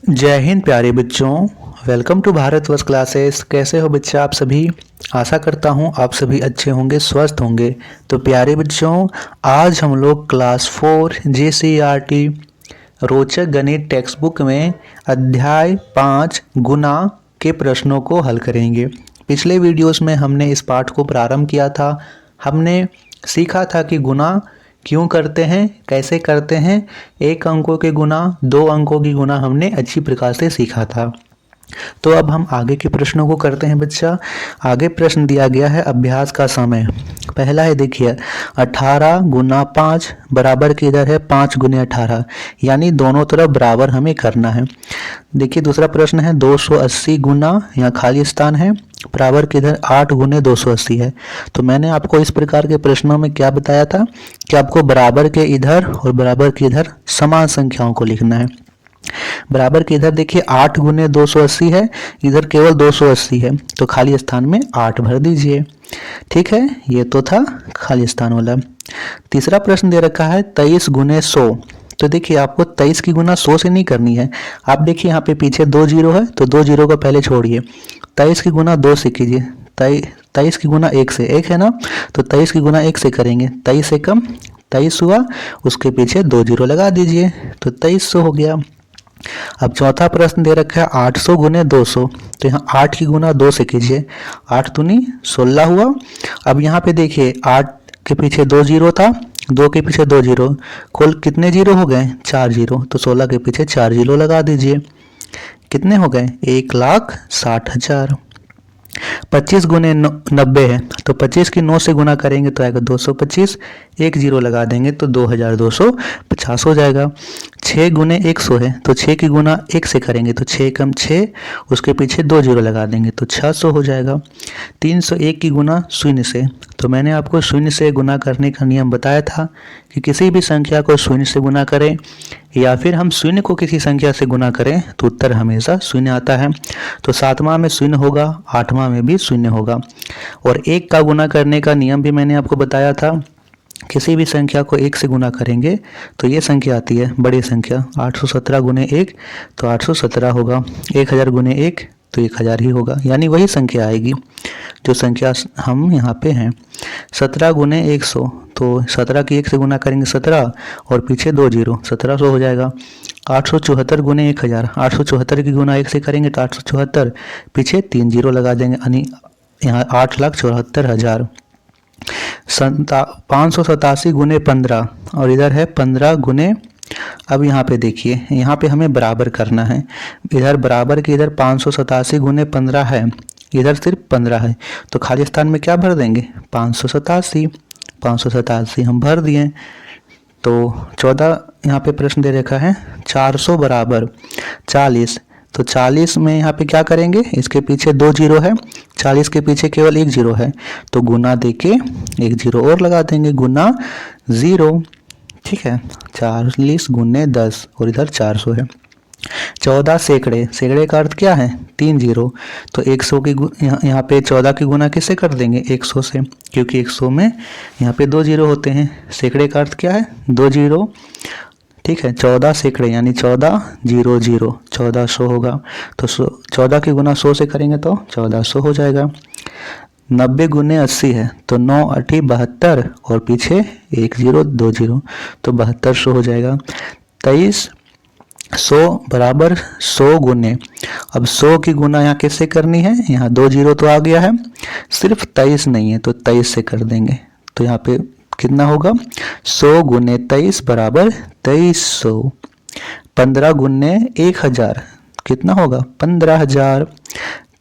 जय हिंद प्यारे बच्चों। Welcome to Bharat verse classes. कैसे हो बच्चा आप सभी? आशा करता हूँ आप सभी अच्छे होंगे, स्वस्थ होंगे। तो प्यारे बच्चों, आज हम लोग क्लास 4 JCERT रोचक गणित टेक्स्ट बुक में अध्याय 5 गुना के प्रश्नों को हल करेंगे। पिछले वीडियोस में हमने इस पाठ को प्रारंभ किया था। हमने सीखा था कि गुना क्यों करते हैं, कैसे करते हैं। एक अंकों के गुना, दो अंकों की गुना हमने अच्छी प्रकार से सीखा था। तो अब हम आगे के प्रश्नों को करते हैं बच्चा। आगे प्रश्न दिया गया है अभ्यास का समय। पहला है, देखिए 18 गुना 5 बराबर किधर है 5 गुने 18, यानी दोनों तरफ बराबर हमें करना है। देखिए दूसरा प्रश्न है 280 गुना, यहाँ खाली स्थान है, बराबर किधर 8 गुने 280 है। तो मैंने आपको इस प्रकार के प्रश्नों में क्या बताया था कि आपको बराबर के इधर और बराबर के इधर समान संख्याओं को लिखना है। बराबर के इधर देखिए 8 गुने 280 है, इधर केवल 280 है, तो खाली स्थान में 8 भर दीजिए। ठीक है, ये तो था खाली स्थान वाला। तीसरा प्रश्न दे रखा है 23 गुने 100। तो देखिए आपको 23 की गुना 100 से नहीं करनी है। आप देखिए यहाँ पे पीछे 2 जीरो है, तो 2 जीरो को पहले छोड़िए। 23 की गुना 2 से कीजिए। 23 की गुना 1 से, 1 है ना, तो 23 की गुना 1 से करेंगे। 23 से कम 23 हुआ, उसके पीछे 2 जीरो लगा दीजिए, तो 2300 हो गया। अब चौथा प्रश्न दे रखा है 800 गुने 200। तो यहाँ 8 की गुना 2 से कीजिए। 8 दूनी 16 हुआ। अब यहाँ पे देखिए 8 के पीछे 2 जीरो था, 2 के पीछे 2 जीरो, कुल कितने जीरो हो गए 4 जीरो, तो 16 के पीछे 4 जीरो लगा दीजिए। कितने हो गए 1,60,000। 25 गुने 90 है, तो 25 की 9 से गुना करेंगे तो आएगा 225, एक जीरो लगा देंगे तो 2250 हो जाएगा। 6 गुने 100 है, तो 6 की गुना 1 से करेंगे तो 6 कम 6, उसके पीछे 2 जीरो लगा देंगे तो 600 हो जाएगा। 301 की गुना 0 से, तो मैंने आपको 0 से गुना करने का नियम बताया था कि किसी भी संख्या को 0 से गुना करें या फिर हम 0 को किसी संख्या से गुना करें तो उत्तर हमेशा 0 आता है। तो 7वां में 0 होगा, 8वां में भी 0 होगा। और 1 का गुना करने का नियम भी मैंने आपको बताया था। किसी भी संख्या को 1 से गुना करेंगे तो ये संख्या आती है बड़ी संख्या। 817 गुने 1 तो 817 होगा। 1000 गुने 1 तो 1000 ही होगा, यानी वही संख्या आएगी जो संख्या हम यहाँ पे हैं। 17 गुने 100, तो 17 की 1 से गुना करेंगे 17 और पीछे 2 जीरो, 1700 हो जाएगा। 874 गुने 1000, 874 की गुना 1 से करेंगे तो 874, पीछे 3 जीरो लगा देंगे, यानी यहाँ 8,74,000। 587 गुने 15, और इधर है 15 गुने, अब यहाँ पे देखिए यहाँ पे हमें बराबर करना है। इधर बराबर के इधर 587 गुने 15 है, इधर सिर्फ 15 है, तो खाली स्थान में क्या भर देंगे 587। 587 हम भर दिए। तो 14 यहाँ पे प्रश्न दे रखा है 400 बराबर 40। तो 40 में यहाँ पे क्या करेंगे, इसके पीछे 2 जीरो है, 40 के पीछे केवल 1 जीरो है, तो गुना देके 1 जीरो और लगा देंगे, गुना 0। ठीक है, 40 गुने 10 और इधर 400 है। 14 सैकड़े, सैकड़े का अर्थ क्या है 3 जीरो, तो 100 की यहाँ पे 14 की गुना किससे कर देंगे 100 से, क्योंकि 100 में यहाँ पे 2 जीरो होते हैं। सैकड़े का अर्थ क्या है 2 जीरो। ठीक है, 14 सैकड़े यानी 14 जीरो जीरो, 1400 होगा। तो 14 की गुना 100 से करेंगे तो 1400 हो जाएगा। 90 गुने 80 है, तो 9 8 72 और पीछे 1 जीरो 2 जीरो, तो 7200 हो जाएगा। 2300 बराबर 100 गुने, अब 100 की गुना यहाँ किससे करनी है, यहाँ 2 जीरो तो आ गया है, सिर्फ 23 नहीं है तो 23 से कर देंगे, तो यहाँ पे कितना होगा 100 गुने 23 बराबर 2300। 15 गुने 1000 कितना होगा 15,000।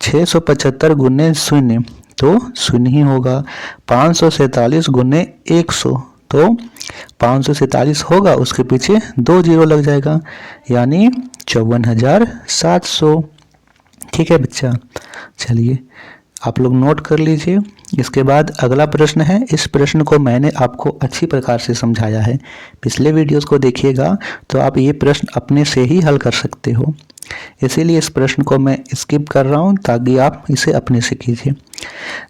675 गुने 0 तो 0 ही होगा। 547 गुने 100 तो 547 होगा, उसके पीछे 2 जीरो लग जाएगा, यानी 54,700। ठीक है बच्चा, चलिए आप लोग नोट कर लीजिए। इसके बाद अगला प्रश्न है, इस प्रश्न को मैंने आपको अच्छी प्रकार से समझाया है, पिछले वीडियोस को देखिएगा तो आप ये प्रश्न अपने से ही हल कर सकते हो, इसीलिए इस प्रश्न को मैं स्किप कर रहा हूँ ताकि आप इसे अपने से कीजिए।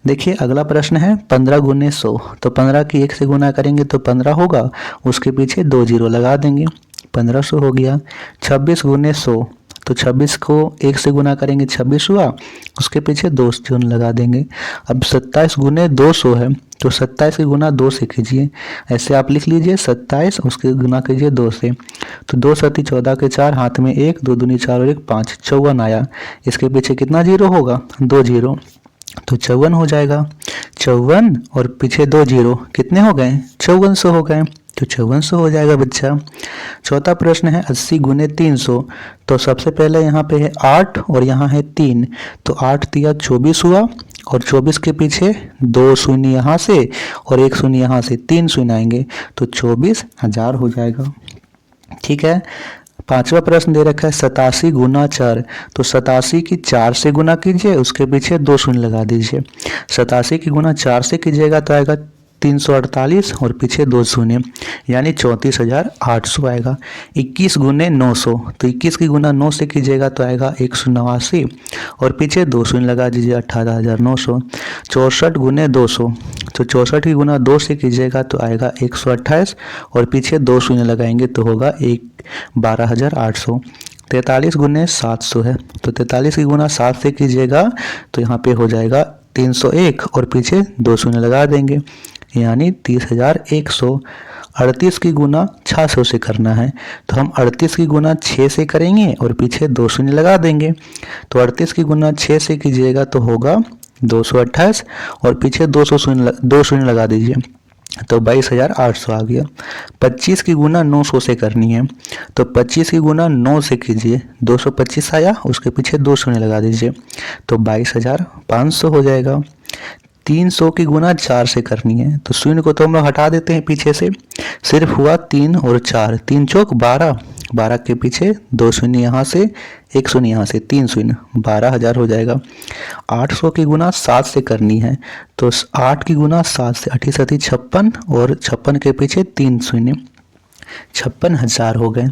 देखिए अगला प्रश्न है 15 गुने 100, तो 15 की 1 से गुना करेंगे तो 15 होगा, उसके पीछे 2 जीरो लगा देंगे, 1500 हो गया। 26 गुने 100, तो 26 को 1 से गुना करेंगे 26 हुआ, उसके पीछे 2 शून्य लगा देंगे। अब 27 गुने 200 है, तो 27 के गुना 2 से कीजिए, ऐसे आप लिख लीजिए 27 उसके गुना कीजिए 2 से, तो 2 सती 14 के 4, हाथ में 1, 2 दूनी 4 और 1 5, 54 आया। इसके पीछे कितना जीरो होगा? 2 जीरो, तो 54 हो जाएगा। 54 और पीछे 2 जीरो कितने हो गए? 5400 हो गए, तो 5400 हो जाएगा बच्चा। चौथा प्रश्न है 80 गुने 300, तो सबसे पहले यहाँ पे है 8 और यहाँ है 3, तो 8 तिया 24 हुआ, और 24 के पीछे 2 शून्य यहाँ से और 1 शून्य यहाँ से, 3 शून्य आएंगे, तो 24,000 हो जाएगा। ठीक है। पांचवा प्रश्न दे रखा है 87 गुना 4, तो 87 की 4 से गुना कीजिए, उसके पीछे 2 शून्य लगा दीजिए। 87 की गुना 4 से कीजिएगा तो आएगा 348 और पीछे 2 शून्य, यानी 34,800 आएगा। 21 गुने 900, तो 21 की गुना 9 से कीजिएगा तो आएगा 189 और पीछे 2 शून्य लगा दीजिए, 18,900। 64 गुने 200, तो 64 की गुना 2 से कीजिएगा तो आएगा 128 और पीछे 2 शून्य लगाएंगे तो होगा 12,800। 43 गुने 700 है, तो 43 की गुना 7 से कीजिएगा तो यहाँ पे हो जाएगा 301 और पीछे 2 शून्य लगा देंगे, यानी 30,100। 38 की गुना 600 से करना है, तो हम 38 की गुना 6 से करेंगे और पीछे 2 शून्य लगा देंगे, तो 38 की गुना 6 से कीजिएगा तो होगा 228 और पीछे 2 शून्य लगा दीजिए, तो 22,800 आ गया। 25 की गुना 900 से करनी है, तो 25 की गुना 9 से कीजिए, 225 आया, उसके पीछे 2 शून्य लगा दीजिए, तो 22,500 हो जाएगा। 300 की गुना 4 से करनी है, तो शून्य को तो हम लोग हटा देते हैं पीछे से, सिर्फ हुआ 3 और 4, 3 चौक 12, 12 के पीछे 2 शून्य यहाँ से, 1 शून्य यहाँ से, 3 शून्य, 12,000 हो जाएगा। 800 की गुना 7 से करनी है, तो 8 की गुना 7 से 8 सती 56 और 56 के पीछे 3 शून्य, 56,000 हो गए।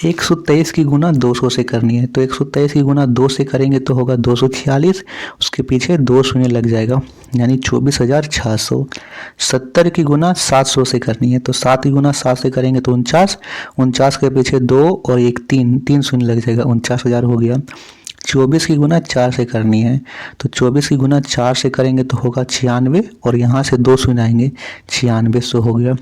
123 की गुना 200 से करनी है, तो 123 की गुना 2 से करेंगे तो होगा 246, उसके पीछे 2 शून्य लग जाएगा, यानी 24,600। 70 की गुना 700 से करनी है, तो 7 की गुना 7 से करेंगे तो 49, 49 के पीछे 2 और 1 3 शून्य लग जाएगा, 49,000 हो गया। 24 की गुना 4 से करनी है, तो 24 की गुना 4 से करेंगे तो होगा 96 और यहाँ से 2 शून्य आएंगे, 9600 हो गया।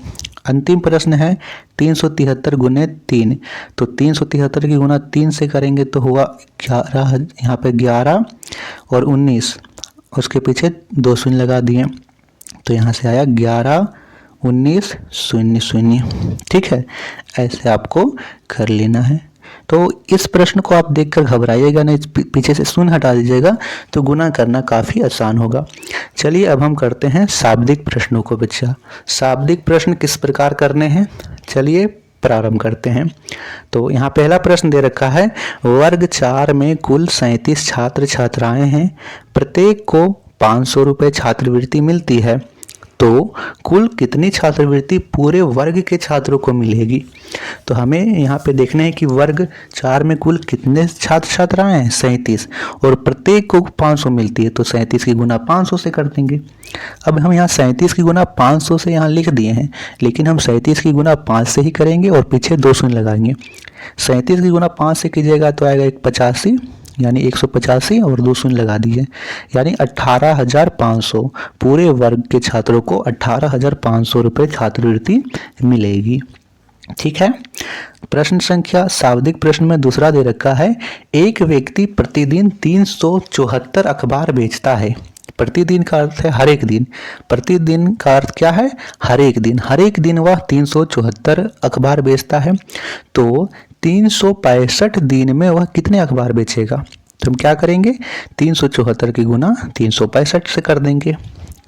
अंतिम प्रश्न है 373 गुने 3, तो 373 की गुना 3 से करेंगे तो होगा 11, यहाँ पे 11 और 19, उसके पीछे 2 शून्य लगा दिए, तो यहाँ से आया 11 19 0 0। ठीक है, ऐसे आपको कर लेना है। तो इस प्रश्न को आप देखकर घबराइएगा नहीं, पीछे से शून्य हटा दीजिएगा तो गुना करना काफ़ी आसान होगा। चलिए अब हम करते हैं शाब्दिक प्रश्नों को बच्चा। शाब्दिक प्रश्न किस प्रकार करने हैं, चलिए प्रारंभ करते हैं। तो यहाँ पहला प्रश्न दे रखा है, वर्ग 4 में कुल 37 छात्र छात्राएं हैं, प्रत्येक को 500 रुपये छात्रवृत्ति मिलती है, तो कुल कितनी छात्रवृत्ति पूरे वर्ग के छात्रों को मिलेगी। तो हमें यहाँ पे देखना है कि वर्ग 4 में कुल कितने छात्र छात्राएं हैं, 37, और प्रत्येक को 500 मिलती है, तो 37 की गुना 500 से कर देंगे। अब हम यहाँ 37 की गुना 500 से यहाँ लिख दिए हैं, लेकिन हम 37 की गुना 5 से ही करेंगे और पीछे 2 शून्य लगाएंगे। 37 की गुना 5 से कीजिएगा तो आएगा 185, यानी 185 और 2 शून्य लगा दिए, यानी 18,500। पूरे वर्ग के छात्रों को 18,500 रुपये छात्रवृत्ति मिलेगी। ठीक है। प्रश्न संख्या शाब्दिक प्रश्न में दूसरा दे रखा है, एक व्यक्ति प्रतिदिन 374 अखबार बेचता है। प्रतिदिन का अर्थ है हर एक दिन, प्रतिदिन का अर्थ क्या है, हर एक दिन। हर एक दिन वह 374 अखबार बेचता है, तो 365 दिन में वह कितने अखबार बेचेगा। तो हम क्या करेंगे, 374 की गुना 365 से कर देंगे।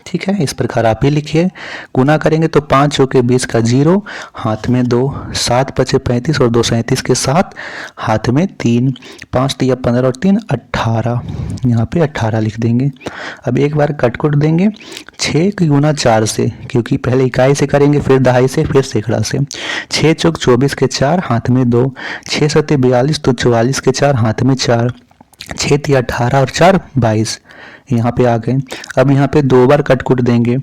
ठीक है, इस प्रकार आप ही लिखिए। गुना करेंगे तो 5 चौके 20 का 0, हाथ में 2, 7 पचे 35 और 2 37 के साथ हाथ में 3, 5 तिया 15 और 3 18, यहाँ पे 18 लिख देंगे। अब एक बार कटकुट देंगे 6 की गुना 4 से, क्योंकि पहले इकाई से करेंगे, फिर दहाई से, फिर सैकड़ा से। 6 चौक 24 के 4, हाथ में 2, 6 सत्ते 42, तो 44 के 4, हाथ में 4, 6 तिया 18 और 4 22, यहाँ पे आ गए। अब यहाँ पे 2 बार कटकुट देंगे,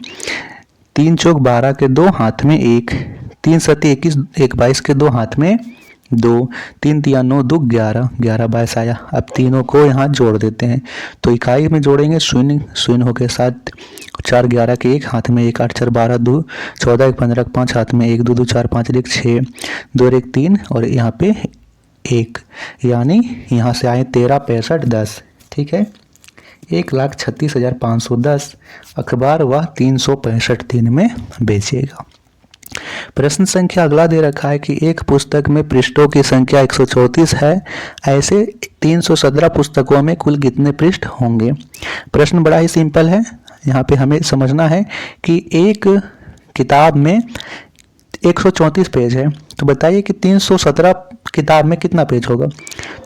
3 चौक 12 के 2, हाथ में 1, 3 सत्ते 21, 1 22 के 2, हाथ में 2, 3 तिया 9, 2 11, 11 22 आया। अब तीनों को यहाँ जोड़ देते हैं, तो इकाई में जोड़ेंगे शून्य, शून्य हो गए 7, 4 11 के 1 हाथ में 1, 8 4 12 2 14 1 15 5 हाथ में 1 2 2 4 5 1 6 2 1 3 और यहाँ पे 1, यानी यहाँ से आए 13 65 10। ठीक है, 1,36,510 अखबार वह 365 दिन में बेचेगा। प्रश्न संख्या अगला दे रखा है कि एक पुस्तक में पृष्ठों की संख्या 134 है, ऐसे 317 पुस्तकों में कुल कितने पृष्ठ होंगे। प्रश्न बड़ा ही सिंपल है। यहाँ पे हमें समझना है कि एक किताब में 134 पेज है, तो बताइए कि 317 किताब में कितना पेज होगा।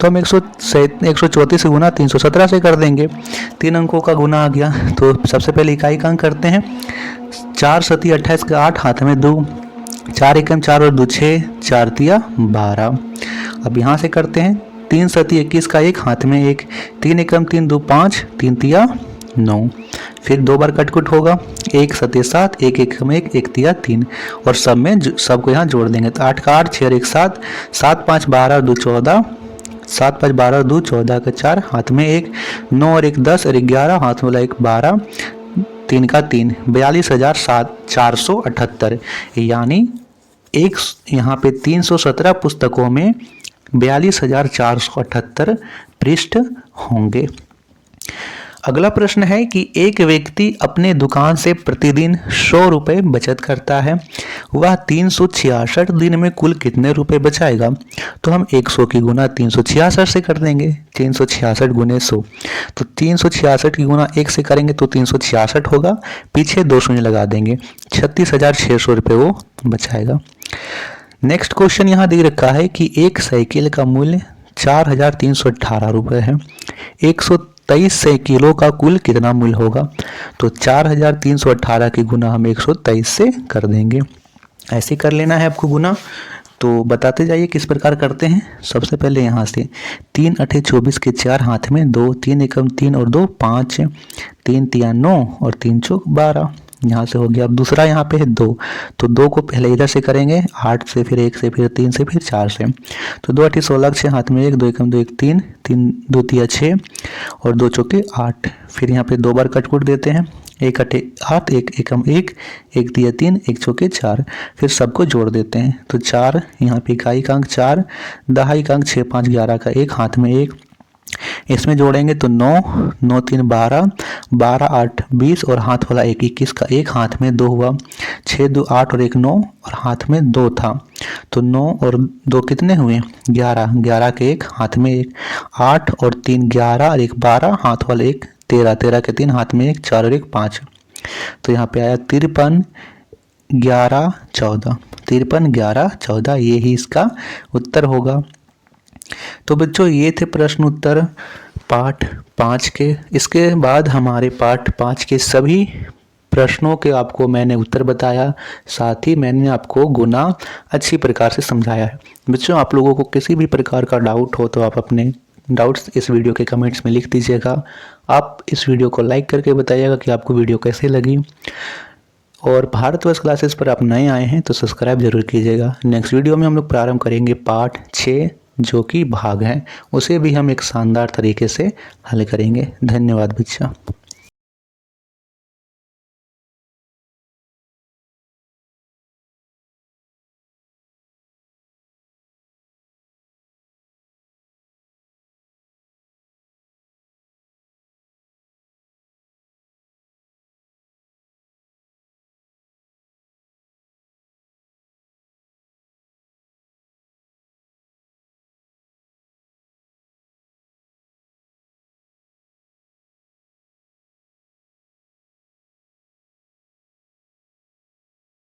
तो हम 134 से गुना 317 से कर देंगे, 3 अंकों का गुना आ गया। तो सबसे पहले इकाई का अंक करते हैं, 4 सती 28 का 8 हाथ में 2, 4 एकम 4 और 2 6, 4 तिया 12। अब यहाँ से करते हैं 3 सती 21 का 1 हाथ में 1, 3 एकम 3 2 5, 3 तिया 9। फिर 2 बार कटकुट होगा, 1 सती 7, 1 एकम 1, 1 तिया 3 और सब में सबको यहाँ जोड़ देंगे। तो 8 का 8, 6 और 1 7, 7 5 12 2 14, 7 5 12 2 14 का 4 हाथ में 1, 9 और 1 10 और 11 हाथ वाला 1 12, 3 का 3, 42,478, यानी एक यहाँ पे 317 पुस्तकों में 42,478 पृष्ठ होंगे। अगला प्रश्न है कि एक व्यक्ति अपने दुकान से प्रतिदिन 100 रुपये बचत करता है, वह 366 दिन में कुल कितने रुपए बचाएगा। तो हम 100 की गुना 366 से कर देंगे, 366 गुने 100, तो 366 की गुना 1 से करेंगे तो 366 होगा, पीछे 2 शून्य लगा देंगे, 36,600 रुपये वो बचाएगा। नेक्स्ट क्वेश्चन यहाँ दे रखा है कि एक साइकिल का मूल्य 4,318 रुपये है, 123 साइकिलों का कुल कितना मूल्य होगा। तो 4,318 की गुना हम 123 से कर देंगे, ऐसे कर लेना है आपको गुना। तो बताते जाइए किस प्रकार करते हैं। सबसे पहले यहाँ से 3 8 24 के 4 हाथ में 2, 3 एकम 3 और 2 5, 3 तिया 9 और 3 चौक 12, यहाँ से हो गया। अब दूसरा यहाँ पे है 2, तो 2 को पहले इधर से करेंगे, 8 से फिर 1 से फिर 3 से फिर 4 से, तो 2 8 16 6 हाथ में 1, 2 एकम 2 1 3, 3 2 तिया 6 और 2 चौके 8। फिर यहाँ पे 2 बार कटकुट देते हैं, 1 8 8, 1 एकम 1, 1 तिया 3, 1 चौके 4, फिर सबको जोड़ देते हैं। तो 4 यहाँ पे इकाई का अंक 4, दहाई का अंक 6 5 11 का 1 हाथ में 1, इसमें जोड़ेंगे तो 9 9 3 12, 12 8 20 और हाथ वाला 1 21 का 1 हाथ में 2 हुआ, 6 2 8 और 1 9 और हाथ में 2 था, तो 9 और 2 कितने हुए 11, 11 के 1 हाथ में 1, 8 और 3 11 और 1 12 हाथ वाला 1 13, 13 के 3 हाथ में 1, 4 और 1 5। तो यहाँ पे आया 53 11 14, 53 11 14, ये ही इसका उत्तर होगा। तो बच्चों ये थे प्रश्न उत्तर पाठ 5 के। इसके बाद हमारे पाठ 5 के सभी प्रश्नों के आपको मैंने उत्तर बताया, साथ ही मैंने आपको गुना अच्छी प्रकार से समझाया है। बच्चों आप लोगों को किसी भी प्रकार का डाउट हो तो आप अपने डाउट्स इस वीडियो के कमेंट्स में लिख दीजिएगा। आप इस वीडियो को लाइक करके बताइएगा कि आपको वीडियो कैसे लगी, और भारतवर्ष क्लासेस पर आप नए आए हैं तो सब्सक्राइब जरूर कीजिएगा। नेक्स्ट वीडियो में हम लोग प्रारंभ करेंगे पाठ 6 जो कि भाग हैं, उसे भी हम एक शानदार तरीके से हल करेंगे। धन्यवाद बच्चा।